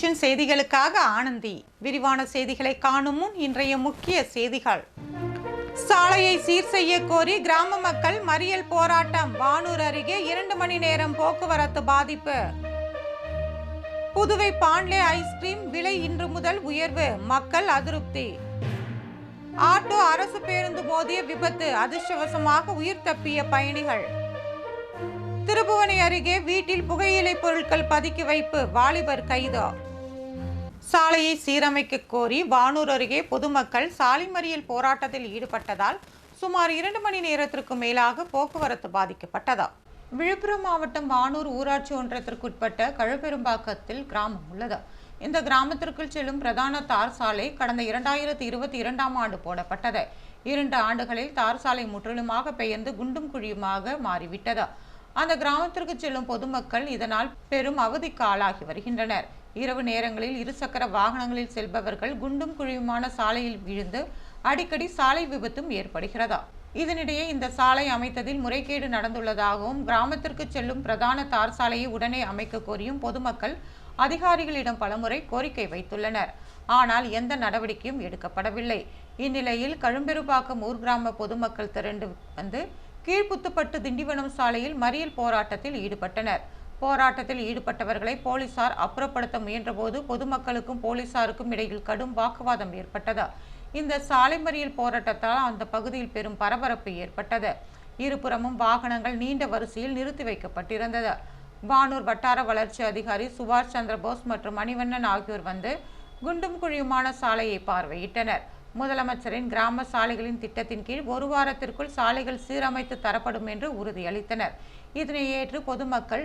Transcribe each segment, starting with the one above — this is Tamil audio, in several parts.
டியூஷன் செய்திகளுக்காக ஆனந்தி. விரிவான செய்திகளை காணும் முன் இன்றைய முக்கிய செய்திகள். சாலையை சீர் செய்ய கோரி கிராம மக்கள் மறியல் போராட்டம். வானூர் அருகே 2 மணி நேரம் போக்குவரத்து பாதிப்பு. புதுவை பாண்லே ஐஸ்கிரீம் விலை இன்று முதல் உயர்வு. மக்கள் அதிருப்தி. ஆட்டோ அரசு பேருந்து மோதிய விபத்து. அதிர்ஷ்டவசமாக உயிர் தப்பிய பயணிகள். திருபுவனை அருகே வீட்டில் புகையிலை பொருட்கள் பதுக்கி வைப்பு. வாலிபர் கைது. சாலையை சீரமைக்க கோரி வானூர் அருகே பொதுமக்கள் சாலை மறியல் போராட்டத்தில் ஈடுபட்டதால் சுமார் 2 மணி நேரத்திற்கு மேலாக போக்குவரத்து பாதிக்கப்பட்டதா. விழுப்புரம் மாவட்டம் வானூர் ஊராட்சி ஒன்றியத்திற்குட்பட்ட கழுப்பெரும்பாக்கத்தில் கிராமம் உள்ளது. இந்த கிராமத்திற்குள் செல்லும் பிரதான தார் சாலை கடந்த 2022ஆம் ஆண்டு போடப்பட்டது. 2 ஆண்டுகளில் தார் சாலை முற்றிலுமாக பெயர்ந்து குண்டும் குழியுமாக மாறிவிட்டது. அந்த கிராமத்திற்கு செல்லும் பொதுமக்கள் இதனால் பெரும் அவதிக்கு ஆளாகி வருகின்றனர். இரவு நேரங்களில் இருசக்கர வாகனங்களில் செல்பவர்கள் குண்டும் குழியுமான சாலையில் விழுந்து அடிக்கடி சாலை விபத்தும் ஏற்படுகிறதா. இதனிடையே இந்த சாலை அமைத்ததில் முறைகேடு நடந்துள்ளதாகவும் கிராமத்திற்கு செல்லும் பிரதான தார் சாலையை உடனே அமைக்க கோரியும் பொதுமக்கள் அதிகாரிகளிடம் பலமுறை கோரிக்கை வைத்துள்ளனர். ஆனால் எந்த நடவடிக்கையும் எடுக்கப்படவில்லை. இந்நிலையில் கழும்பெரும்பாக்கம் ஊர் கிராம பொதுமக்கள் திரண்டு வந்து கீழ்புத்துப்பட்டு திண்டிவனம் சாலையில் மறியல் போராட்டத்தில் ஈடுபட்டனர். போராட்டத்தில் ஈடுபட்டவர்களை போலீசார் அப்புறப்படுத்த முயன்றபோது பொதுமக்களுக்கும் போலீசாருக்கும் இடையில் கடும் வாக்குவாதம் ஏற்பட்டது. இந்த சாலை மறியல் போராட்டத்தால் அந்த பகுதியில் பெரும் பரபரப்பு ஏற்பட்டது. இருபுறமும் வாகனங்கள் நீண்ட வரிசையில் நிறுத்தி வைக்கப்பட்டிருந்தது. வானூர் வட்டார வளர்ச்சி அதிகாரி சுபாஷ் சந்திர போஸ் மற்றும் மணிவண்ணன் ஆகியோர் வந்து குண்டும் குழியுமான சாலையை பார்வையிட்டனர். முதலமைச்சரின் கிராம சாலைகளின் திட்டத்தின் கீழ் 1 வாரத்திற்குள் சாலைகள் சீரமைத்து தரப்படும் என்று உறுதியளித்தனர். இதனை ஏற்று பொதுமக்கள்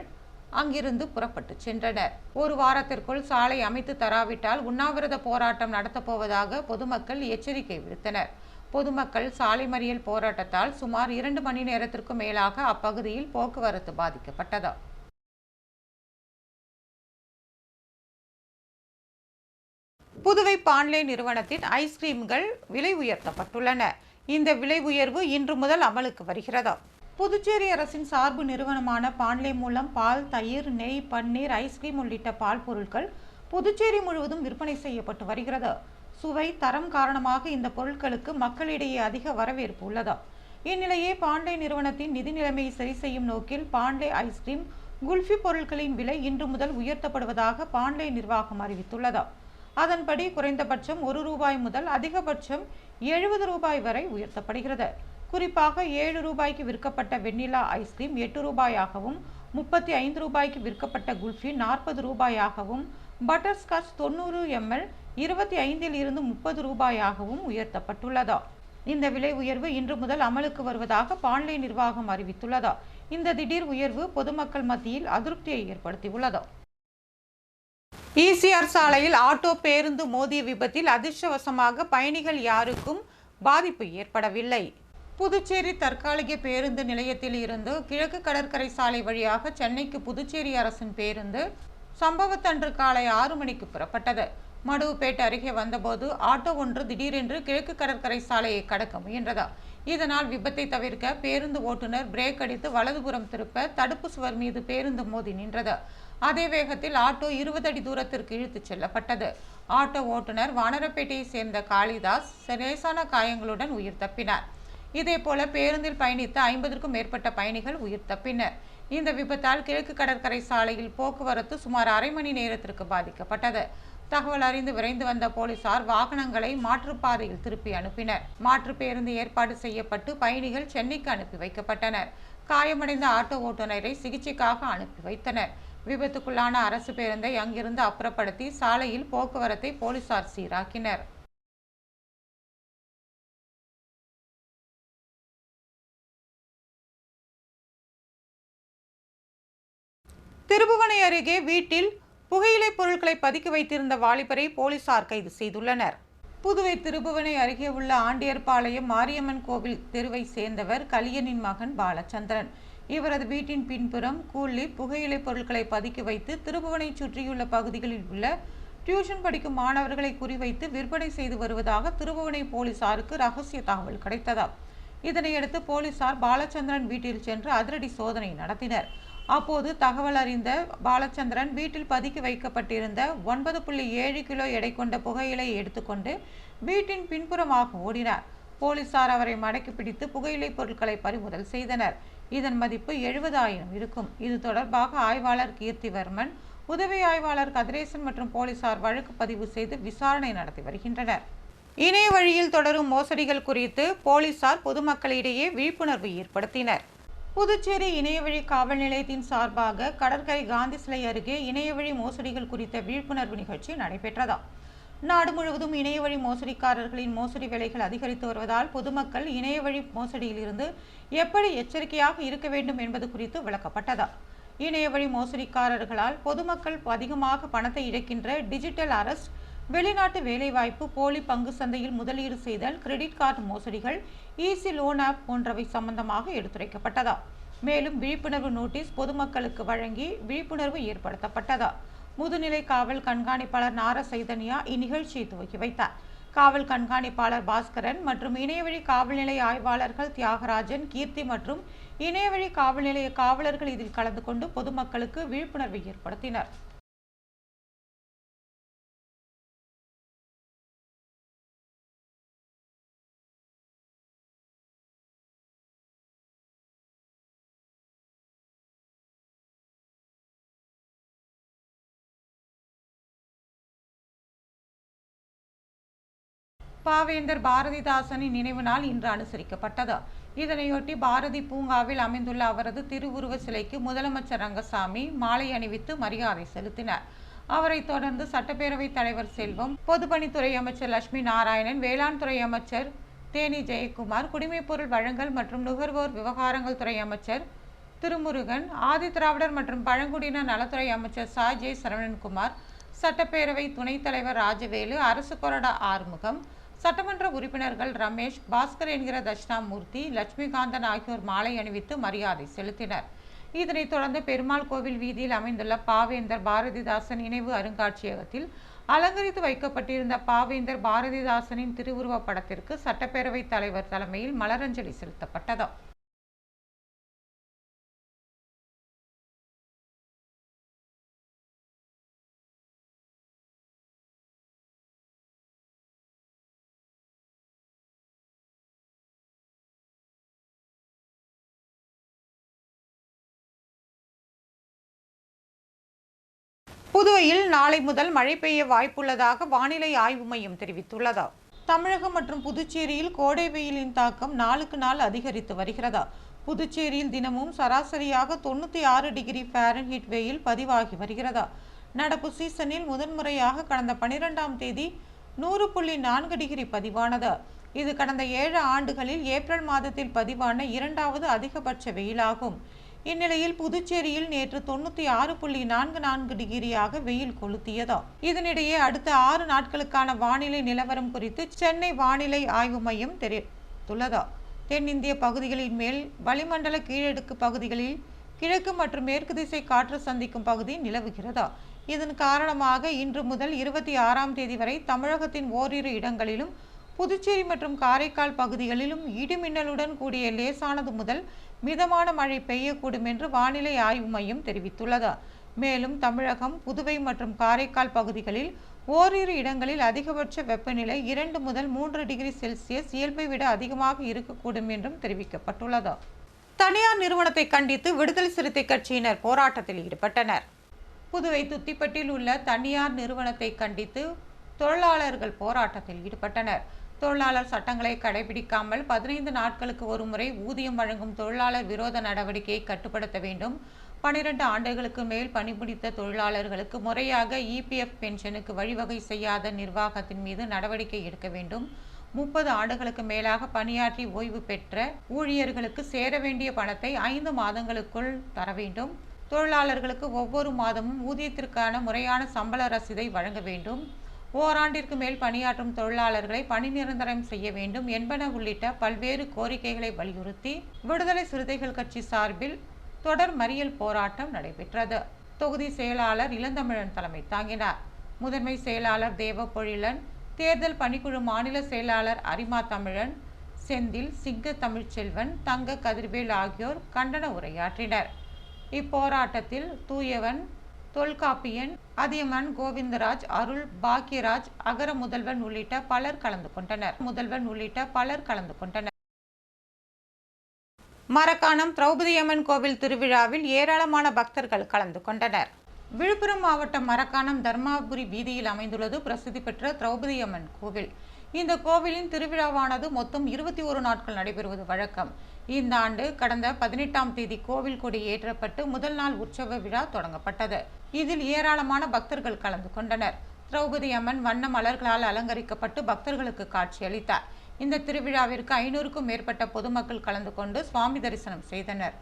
அங்கிருந்து புறப்பட்டு சென்றனர். 1 வாரத்திற்குள் சாலை அமைத்து தராவிட்டால் உண்ணாவிரத போராட்டம் நடத்தப்போவதாக பொதுமக்கள் எச்சரிக்கை விடுத்தனர். பொதுமக்கள் சாலை மறியல் போராட்டத்தால் சுமார் 2 மணி நேரத்திற்கு மேலாக அப்பகுதியில் போக்குவரத்து பாதிக்கப்பட்டது. புதுவை பாண்லே நிறுவனத்தின் ஐஸ்கிரீம்கள் விலை உயர்த்தப்பட்டுள்ளன. இந்த விலை உயர்வு இன்று முதல் அமலுக்கு வருகிறது. புதுச்சேரி அரசின் சார்பு நிறுவனமான பாண்லே மூலம் பால், தயிர், நெய், பன்னீர், ஐஸ்கிரீம் உள்ளிட்ட பால் பொருட்கள் புதுச்சேரி முழுவதும் விற்பனை செய்யப்பட்டு வருகிறது. சுவை, தரம் காரணமாக இந்த பொருட்களுக்கு மக்களிடையே அதிக வரவேற்பு உள்ளது. இந்நிலையே பாண்லே நிறுவனத்தின் நிதி நிலைமையை சரி செய்யும் நோக்கில் பாண்லே ஐஸ்கிரீம், குல்ஃபி பொருட்களின் விலை இன்று முதல் உயர்த்தப்படுவதாக பாண்லே நிர்வாகம் அறிவித்துள்ளது. அதன்படி குறைந்தபட்சம் ₹1 முதல் அதிகபட்சம் ₹70 வரை உயர்த்தப்படுகிறது. குறிப்பாக ₹7 விற்கப்பட்ட வெண்ணிலா ஐஸ்கிரீம் ₹8ஆகவும், ₹35 விற்கப்பட்ட குல்ஃபி ₹40ஆகவும், பட்டர்ஸ்காட்ச் 90 ml 25 30 உயர்த்தப்பட்டுள்ளது. இந்த விலை உயர்வு இன்று முதல் அமலுக்கு வருவதாக பாண்லே நிர்வாகம் அறிவித்துள்ளது. இந்த திடீர் உயர்வு பொதுமக்கள் மத்தியில் அதிருப்தியை ஏற்படுத்தியுள்ளது. ஈசிஆர் சாலையில் ஆட்டோ பேருந்து மோதிய விபத்தில் அதிர்ஷ்டவசமாக பயணிகள் யாருக்கும் பாதிப்பு ஏற்படவில்லை. புதுச்சேரி தற்காலிக பேருந்து நிலையத்தில் இருந்து கிழக்கு கடற்கரை சாலை வழியாக சென்னைக்கு புதுச்சேரி அரசின் பேருந்து சம்பவத்தன்று காலை 6 மணிக்கு புறப்பட்டது. மடுவுப்பேட் அருகே வந்தபோது ஆட்டோ ஒன்று திடீரென்று கிழக்கு கடற்கரை சாலையை கடக்க முயன்றது. இதனால் விபத்தை தவிர்க்க பேருந்து ஓட்டுநர் பிரேக் அடித்து வலதுபுறம் திருப்ப தடுப்பு சுவர் மீது பேருந்து மோதி நின்றது. அதே வேகத்தில் ஆட்டோ 20 அடி தூரத்திற்கு இழுத்துச் செல்லப்பட்டது. ஆட்டோ ஓட்டுநர் வானரப்பேட்டையை சேர்ந்த காளிதாஸ் லேசான காயங்களுடன் உயிர் தப்பினார். இதேபோல பேருந்தில் பயணித்த 50க்கும் மேற்பட்ட பயணிகள் உயிர் தப்பினர். இந்த விபத்தால் கிழக்கு கடற்கரை சாலையில் போக்குவரத்து சுமார் அரை மணி நேரத்திற்கு பாதிக்கப்பட்டது. தகவல் அறிந்து விரைந்து வந்த போலீசார் வாகனங்களை மாற்றுப்பாதையில் திருப்பி அனுப்பினர். மாற்று பேருந்து ஏற்பாடு செய்யப்பட்டு பயணிகள் சென்னைக்கு அனுப்பி வைக்கப்பட்டனர். காயமடைந்த ஆட்டோ ஓட்டுநரை சிகிச்சைக்காக அனுப்பி வைத்தனர். விபத்துக்குள்ளான அரசு பேருந்தை அங்கிருந்து அப்புறப்படுத்தி சாலையில் போக்குவரத்தை போலீசார் சீராக்கினர். திருபுவனை அருகே வீட்டில் புகையிலை பொருட்களை பதுக்கி வைத்திருந்த வாலிபரை போலீசார் கைது செய்துள்ளனர். புதுவை திருபுவனை அருகே உள்ள ஆண்டியர்பாளையம் மாரியம்மன் கோவில் தெருவை சேர்ந்தவர் கலியனின் மகன் பாலச்சந்திரன். இவரது வீட்டின் பின்புறம் கூலி புகையிலை பொருட்களை பதுக்கி வைத்து திருபுவனை சுற்றியுள்ள பகுதிகளில் உள்ள டியூஷன் படிக்கும் மாணவர்களை குறிவைத்து விற்பனை செய்து வருவதாக திருபுவனை போலீசாருக்கு ரகசிய தகவல் கிடைத்ததா. இதனையடுத்து போலீசார் பாலச்சந்திரன் வீட்டில் சென்று அதிரடி சோதனை நடத்தினர். அப்போது தகவல் அறிந்த பாலச்சந்திரன் வீட்டில் பதுக்கி வைக்கப்பட்டிருந்த 9.7 கிலோ எடை கொண்ட புகையிலை எடுத்துக்கொண்டு வீட்டின் பின்புறமாக ஓடினார். போலீசார் அவரை மடக்கி பிடித்து புகையிலை பொருட்களை பறிமுதல் செய்தனர். இதன் மதிப்பு 70,000 இருக்கும். இது தொடர்பாக ஆய்வாளர் கீர்த்திவர்மன், உதவி ஆய்வாளர் கதிரேசன் மற்றும் போலீசார் வழக்கு பதிவு செய்து விசாரணை நடத்தி வருகின்றனர். இணைய வழியில் தொடரும் மோசடிகள் குறித்து போலீசார் பொதுமக்களிடையே விழிப்புணர்வு ஏற்படுத்தினர். புதுச்சேரி இணையவழி காவல் நிலையத்தின் சார்பாக கடற்கரை காந்தி சிலை அருகே இணையவழி மோசடிகள் குறித்த விழிப்புணர்வு நிகழ்ச்சி நடைபெற்றதா. நாடு முழுவதும் இணையவழி மோசடிக்காரர்களின் மோசடி வேலைகள் அதிகரித்து வருவதால் பொதுமக்கள் இணையவழி மோசடியில் இருந்து எப்படி எச்சரிக்கையாக இருக்க வேண்டும் என்பது குறித்து விளக்கப்பட்டதா. இணையவழி மோசடிக்காரர்களால் பொதுமக்கள் அதிகமாக பணத்தை இழக்கின்ற டிஜிட்டல் அரெஸ்ட், வெளிநாட்டு வேலைவாய்ப்பு, போலி பங்கு சந்தையில் முதலீடு செய்தல், கிரெடிட் கார்டு மோசடிகள், ஈஸி லோன் ஆப் போன்றவை சம்பந்தமாக எடுத்துரைக்கப்பட்டதா. மேலும் விழிப்புணர்வு நோட்டீஸ் பொதுமக்களுக்கு வழங்கி விழிப்புணர்வு ஏற்படுத்தப்பட்டதா. முதுநிலை காவல் கண்காணிப்பாளர் நார சைதன்யா இந்நிகழ்ச்சியை துவக்கி வைத்தார். காவல் கண்காணிப்பாளர் பாஸ்கரன் மற்றும் இணையவழி காவல் நிலைய ஆய்வாளர்கள் தியாகராஜன், கீர்த்தி மற்றும் இணையவழி காவல் நிலைய காவலர்கள் இதில் கலந்து கொண்டு பொதுமக்களுக்கு விழிப்புணர்வை ஏற்படுத்தினர். பாவேந்தர் பாரதிதாசனின் நினைவு நாள் இன்று அனுசரிக்கப்பட்டது. இதனையொட்டி பாரதி பூங்காவில் அமைந்துள்ள அவரது திருவுருவ சிலைக்கு முதலமைச்சர் ரங்கசாமி மாலை அணிவித்து மரியாதை செலுத்தினார். அவரை தொடர்ந்து சட்டப்பேரவைத் தலைவர் செல்வம், பொதுப்பணித்துறை அமைச்சர் லட்சுமி நாராயணன், வேளாண் துறை அமைச்சர் தேனி ஜெயக்குமார், குடிமைப்பொருள் வழங்கல் மற்றும் நுகர்வோர் விவகாரங்கள் துறை அமைச்சர் திருமுருகன், ஆதிதிராவிடர் மற்றும் பழங்குடியினர் நலத்துறை அமைச்சர் ஜே சரவணன்குமார், சட்டப்பேரவை துணைத் தலைவர் ராஜவேலு, அரசு கொறடா ஆறுமுகம், சட்டமன்ற உறுப்பினர்கள் ரமேஷ், பாஸ்கர் என்கிற தட்சிணாமூர்த்தி, லட்சுமிகாந்தன் ஆகியோர் மாலை அணிவித்து மரியாதை செலுத்தினர். இதனைத் தொடர்ந்து பெருமாள் கோவில் வீதியில் அமைந்துள்ள பாவேந்தர் பாரதிதாசன் நினைவு அருங்காட்சியகத்தில் அலங்கரித்து வைக்கப்பட்டிருந்த பாவேந்தர் பாரதிதாசனின் திருவுருவப் படத்திற்கு சட்டப்பேரவைத் தலைவர் தலைமையில் மலரஞ்சலி செலுத்தப்பட்டது. புதுவையில் நாளை முதல் மழை பெய்ய வாய்ப்புள்ளதாக வானிலை ஆய்வு மையம் தெரிவித்துள்ளது. தமிழகம் மற்றும் புதுச்சேரியில் கோடை வெயிலின் தாக்கம் நாளுக்கு நாள் அதிகரித்து வருகிறது. புதுச்சேரியில் தினமும் சராசரியாக 96 டிகிரி ஃபாரன்ஹீட் வெயில் பதிவாகி வருகிறது. நடப்பு சீசனில் முதன்முறையாக கடந்த 12ஆம் தேதி 100.4 டிகிரி பதிவானது. இது கடந்த 7 ஆண்டுகளில் ஏப்ரல் மாதத்தில் பதிவான 2வது அதிகபட்ச வெயிலாகும். இந்நிலையில் புதுச்சேரியில் நேற்று 96.44 டிகிரியாக வெயில் கொளுத்தியது. இதனிடையே அடுத்த 6 நாட்களுக்கான வானிலை நிலவரம் குறித்து சென்னை வானிலை ஆய்வு மையம் தெரிவித்துள்ளது. தென்னிந்திய பகுதிகளின் மேல் வளிமண்டல கீழடுக்கு பகுதிகளில் கிழக்கு மற்றும் மேற்கு திசை காற்று சந்திக்கும் பகுதி நிலவுகிறது. இதன் காரணமாக இன்று முதல் 26ஆம் தேதி வரை தமிழகத்தின் ஓரிரு இடங்களிலும் புதுச்சேரி மற்றும் காரைக்கால் பகுதிகளிலும் இடிமின்னலுடன் கூடிய லேசானது முதல் மிதமான மழை பெய்யக்கூடும் என்று வானிலை ஆய்வு மையம் தெரிவித்துள்ளது. மேலும் தமிழகம், புதுவை மற்றும் காரைக்கால் பகுதிகளில் ஓரிரு இடங்களில் அதிகபட்ச வெப்பநிலை 2 முதல் 3 டிகிரி செல்சியஸ் இயல்பை விட அதிகமாக இருக்கக்கூடும் என்றும் தெரிவிக்கப்பட்டுள்ளது. தனியார் நிறுவனத்தை கண்டித்து விடுதலை சிறுத்தை கட்சியினர் போராட்டத்தில் ஈடுபட்டனர். புதுவை துத்திப்பட்டில் உள்ள தனியார் நிறுவனத்தை கண்டித்து தொழிலாளர்கள் போராட்டத்தில் ஈடுபட்டனர். தொழிலாளர் சட்டங்களை கடைபிடிக்காமல் 15 நாட்களுக்கு ஒருமுறை ஊதியம் வழங்கும் தொழிலாளர் விரோத நடவடிக்கையை கட்டுப்படுத்த வேண்டும். 12 ஆண்டுகளுக்கு மேல் பணிபுரிந்த தொழிலாளர்களுக்கு முறையாக இபிஎஃப் பென்ஷனுக்கு வழிவகை செய்யாத நிர்வாகத்தின் மீது நடவடிக்கை எடுக்க வேண்டும். 30 ஆண்டுகளுக்கு மேலாக பணியாற்றி ஓய்வு பெற்ற ஊழியர்களுக்கு சேர வேண்டிய பணத்தை 5 மாதங்களுக்குள் தர வேண்டும். தொழிலாளர்களுக்கு ஒவ்வொரு மாதமும் ஊதியத்திற்கான முறையான சம்பள ரசீதை வழங்க வேண்டும். ஓராண்டிற்கு மேல் பணியாற்றும் தொழிலாளர்களை பணி நிரந்தரம் செய்ய வேண்டும் என்பன உள்ளிட்ட பல்வேறு கோரிக்கைகளை வலியுறுத்தி விடுதலை சிறுத்தைகள் கட்சி சார்பில் தொடர் மறியல் போராட்டம் நடைபெற்றது. தொகுதி செயலாளர் இளந்தமிழன் தலைமை தாங்கினார். முதன்மை செயலாளர் தேவபொழிலன், தேர்தல் பணிக்குழு மாநில செயலாளர் அரிமா தமிழன், செந்தில், சிங்க தமிழ்ச்செல்வன், தங்க கதிர்வேல் ஆகியோர் கண்டன உரையாற்றினர். இப்போராட்டத்தில் தூயவன், தொல்காப்பியன், அதியமான் கோவிந்தராஜ், அருள், பாக்கியராஜ், அகர முதல்வன் உள்ளிட்ட பலர் கலந்து கொண்டனர். மரக்காணம் திரௌபதியம்மன் கோவில் திருவிழாவில் ஏராளமான பக்தர்கள் கலந்து கொண்டனர். விழுப்புரம் மாவட்டம் மரக்காணம் தர்மாபுரி வீதியில் அமைந்துள்ளது பிரசித்தி பெற்ற திரௌபதியம்மன் கோவில். இந்த கோவிலின் திருவிழாவானது மொத்தம் 21 நாட்கள் நடைபெறுவது வழக்கம். இந்த ஆண்டு கடந்த 18ஆம் தேதி கோவில் கொடி ஏற்றப்பட்டு முதல் நாள் உற்சவ விழா தொடங்கப்பட்டது. இதில் ஏராளமான பக்தர்கள் கலந்து கொண்டனர். திரௌபதி அம்மன் வண்ண மலர்களால் அலங்கரிக்கப்பட்டு பக்தர்களுக்கு காட்சியளித்தார். இந்த திருவிழாவிற்கு 500க்கும் மேற்பட்ட பொதுமக்கள் கலந்து கொண்டு சுவாமி தரிசனம் செய்தனர்.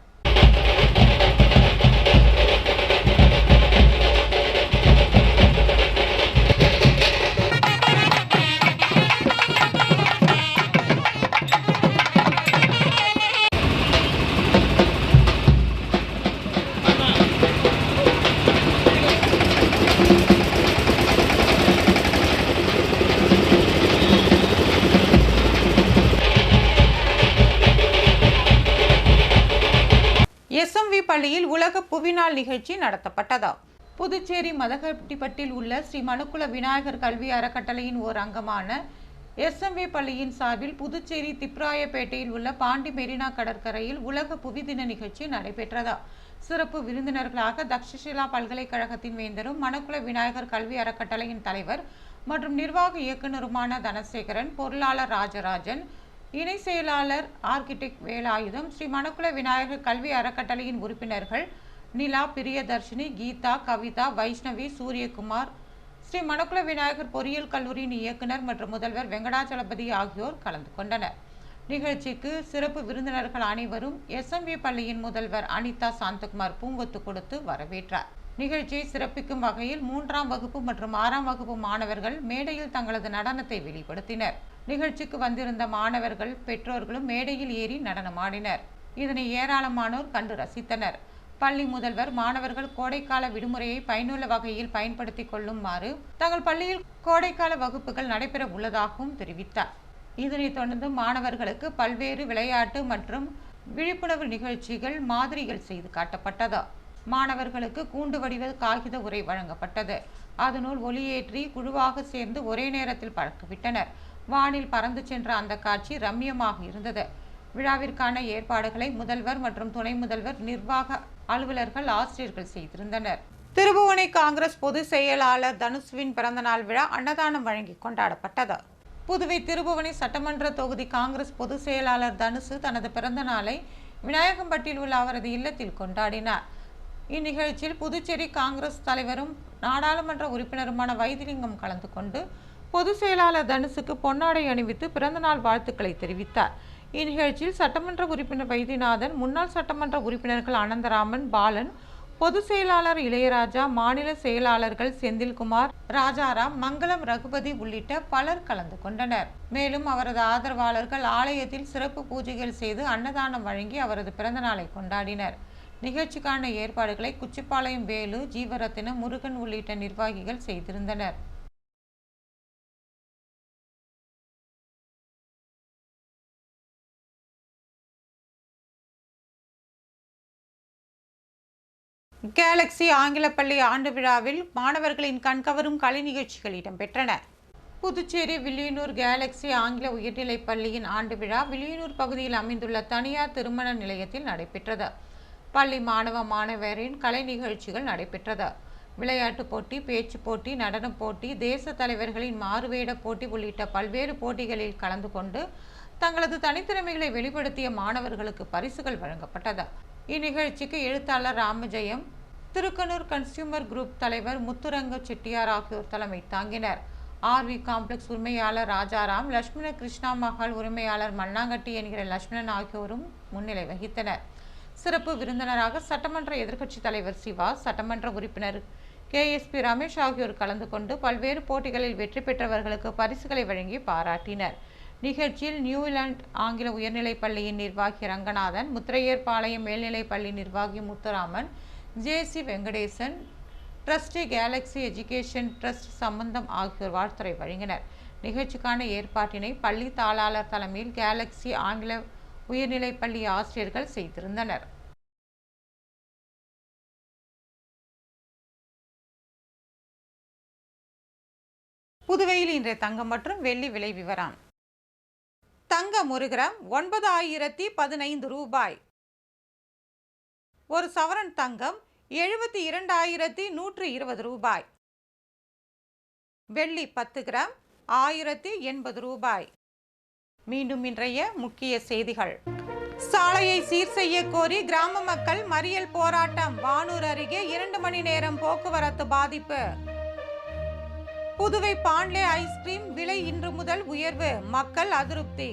SMV பள்ளியில் உலக புவிநாள் நிகழ்ச்சி நடத்தப்பட்டது. புதுச்சேரி மதகட்டிப்பட்டில் உள்ள ஸ்ரீ மனுக்குல விநாயகர் கல்வி அறக்கட்டளையின் ஓர் அங்கமான SMV பள்ளியின் சார்பில் புதுச்சேரி திப்ராயப்பேட்டையில் உள்ள பாண்டி மெரினா கடற்கரையில் உலக புவி தின நிகழ்ச்சி நடைபெற்றது. சிறப்பு விருந்தினர்களாக தக்ஷஷிலா பல்கலைக்கழகத்தின் வேந்தரும் மனுக்குல விநாயகர் கல்வி அறக்கட்டளையின் தலைவர் மற்றும் நிர்வாக இயக்குநருமான தனசேகரன், பொருளாளர் ராஜராஜன், இணை செயலாளர் ஆர்கிடெக்ட் வேலாயுதம், ஸ்ரீ மனுக்குல விநாயகர் கல்வி அறக்கட்டளையின் உறுப்பினர்கள் நிலா, பிரியதர்ஷினி, கீதா, கவிதா, வைஷ்ணவி, சூரியகுமார், ஸ்ரீ மனுக்குல விநாயகர் பொறியியல் கல்லூரியின் இயக்குனர் மற்றும் முதல்வர் வெங்கடாச்சலபதி ஆகியோர் கலந்து கொண்டனர். நிகழ்ச்சிக்கு சிறப்பு விருந்தினர்கள் அனைவரும் SMV பள்ளியின் முதல்வர் அனிதா சாந்தகுமார் பூங்கொத்து கொடுத்து வரவேற்றார். நிகழ்ச்சியை சிறப்பிக்கும் வகையில் 3ஆம் வகுப்பு மற்றும் 6ஆம் வகுப்பு மாணவர்கள் மேடையில் தங்களது நடனத்தை வெளிப்படுத்தினர். நிகழ்ச்சிக்கு வந்திருந்த மாணவர்கள் பெற்றோர்களும் மேடையில் ஏறி நடனமாடினர். இதனை ஏராளமானோர் கண்டு ரசித்தனர். பள்ளி முதல்வர் மாணவர்கள் கோடைக்கால விடுமுறையை பயனுள்ள வகையில் பயன்படுத்திக் கொள்ளுமாறு தங்கள் பள்ளியில் கோடைக்கால வகுப்புகள் நடைபெற உள்ளதாகவும் தெரிவித்தார். இதனைத் தொடர்ந்து மாணவர்களுக்கு பல்வேறு விளையாட்டு மற்றும் விழிப்புணர்வு நிகழ்ச்சிகள் மாதிரிகள் செய்து காட்டப்பட்டது. மாணவர்களுக்கு கூண்டு வடிவ காகித உரை வழங்கப்பட்டது. அதனுள் ஒளியேற்றி குழுவாக சேர்ந்து ஒரே நேரத்தில் பறக்கவிட்டனர். வானில் பறந்து சென்ற அந்த காட்சி ரம்மியமாக இருந்தது. விழாவிற்கான ஏற்பாடுகளை முதல்வர் மற்றும் துணை முதல்வர், நிர்வாக அலுவலர்கள், ஆசிரியர்கள் செய்திருந்தனர். திருபுவனை காங்கிரஸ் பொதுச் செயலாளர் தனுஷ்வின் பிறந்தநாள் விழா அன்னதானம் வழங்கி கொண்டாடப்பட்டது. புதுவை திருபுவனை சட்டமன்ற தொகுதி காங்கிரஸ் பொதுச் செயலாளர் தனுசு தனது பிறந்த நாளை விநாயகம்பட்டியில் உள்ள அவரது இல்லத்தில் கொண்டாடினார். இந்நிகழ்ச்சியில் புதுச்சேரி காங்கிரஸ் தலைவரும் நாடாளுமன்ற உறுப்பினருமான வைத்திலிங்கம் கலந்து கொண்டு பொதுச் செயலாளர் தனுசுக்கு பொன்னாடை அணிவித்து பிறந்தநாள் வாழ்த்துக்களை தெரிவித்தார். இந்நிகழ்ச்சியில் சட்டமன்ற உறுப்பினர் வைத்தியநாதன், முன்னாள் சட்டமன்ற உறுப்பினர்கள் அனந்தராமன், பாலன், பொதுச் செயலாளர் இளையராஜா, மாநில செயலாளர்கள் செந்தில்குமார், ராஜாராம், மங்களம், ரகுபதி உள்ளிட்ட பலர் கலந்து கொண்டனர். மேலும் அவரது ஆதரவாளர்கள் ஆலயத்தில் சிறப்பு பூஜைகள் செய்து அன்னதானம் வழங்கி அவரது பிறந்தநாளை கொண்டாடினர். நிகழ்ச்சிக்கான ஏற்பாடுகளை குச்சிப்பாளையம் வேலு, ஜீவரத்தினம், முருகன் உள்ளிட்ட நிர்வாகிகள் செய்திருந்தனர். கேலக்ஸி ஆங்கில பள்ளி ஆண்டு விழாவில் மாணவர்களின் கண்கவரும் கலை நிகழ்ச்சிகள் இடம்பெற்றன. புதுச்சேரி வில்லியனூர் கேலக்ஸி ஆங்கில உயர்நிலைப் பள்ளியின் ஆண்டு விழா வில்லியனூர் பகுதியில் அமைந்துள்ள தனியார் திருமண நிலையத்தில் நடைபெற்றது. பள்ளி மாணவ மாணவரின் கலை நிகழ்ச்சிகள் நடைபெற்றது. விளையாட்டுப் போட்டி, பேச்சு போட்டி, நடனப் போட்டி, தேச தலைவர்களின் மாறுவேட போட்டி உள்ளிட்ட பல்வேறு போட்டிகளில் கலந்து கொண்டு தங்களது தனித்திறமைகளை வெளிப்படுத்திய மாணவர்களுக்கு பரிசுகள் வழங்கப்பட்டது. இந்நிகழ்ச்சிக்கு எழுத்தாளர் ராமஜெயம், திருக்கனூர் கன்சியூமர் குரூப் தலைவர் முத்துரங்க செட்டியார் ஆகியோர் தலைமை தாங்கினர். RV காம்ப்ளெக்ஸ் உரிமையாளர் ராஜாராம், லட்சுமண கிருஷ்ணா மஹால் உரிமையாளர் மண்ணாங்கட்டி என்கிற லட்சுமணன் ஆகியோரும் முன்னிலை வகித்தனர். சிறப்பு விருந்தினராக சட்டமன்ற எதிர்க்கட்சித் தலைவர் சிவா, சட்டமன்ற உறுப்பினர் KSP ரமேஷ் ஆகியோர் கலந்து கொண்டு பல்வேறு போட்டிகளில் வெற்றி பெற்றவர்களுக்கு பரிசுகளை வழங்கி பாராட்டினர். நிகழ்ச்சியில் நியூலாண்ட் ஆங்கில உயர்நிலைப் பள்ளியின் நிர்வாகி ரங்கநாதன், முத்திரையர் பாளையம் மேல்நிலைப் பள்ளி நிர்வாகி Muthuraman, JC Venkatesan, trustee Galaxy education trust சம்பந்தம் ஆகியோர் வாழ்த்துரை வழங்கினர். நிகழ்ச்சிக்கான ஏற்பாட்டினை பள்ளி தாளாளர் தலைமையில் கேலக்ஸி ஆங்கில உயர்நிலைப் பள்ளி ஆசிரியர்கள் செய்திருந்தனர். புதுவையில் இன்றைய தங்கம் மற்றும் வெள்ளி விலை விவரம். தங்கம் 1 கிராம் 9,015 ரூபாய். ஒரு சவரன் தங்கம் 72,120 ரூபாய். வெள்ளி 10 கிராம் 1,080 ரூபாய். மீண்டும் இன்றைய முக்கிய செய்திகள். சாலையை சீர் செய்ய கோரி கிராம மக்கள் மறியல் போராட்டம். வானூர் அருகே 2 மணி நேரம் போக்குவரத்து பாதிப்பு. புதுவை பாண்லே ஐஸ்கிரீம் விலை இன்று முதல் உயர்வு, மக்கள் அதிருப்தி.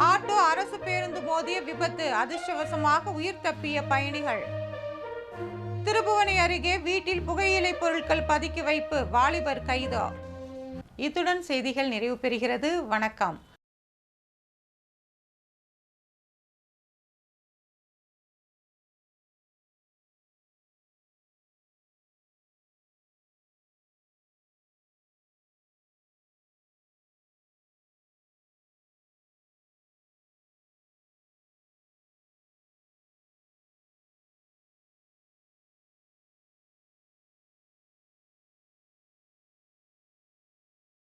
ஆட்டோ அரசு பேருந்து மோதிய விபத்து, அதிர்ஷ்டவசமாக உயிர் தப்பிய பயணிகள். திருபுவனை அருகே வீட்டில் புகையிலை பொருட்கள் பதுக்கி வைப்பு, வாலிபர் கைது. இத்துடன் செய்திகள் நிறைவு பெறுகிறது. வணக்கம்.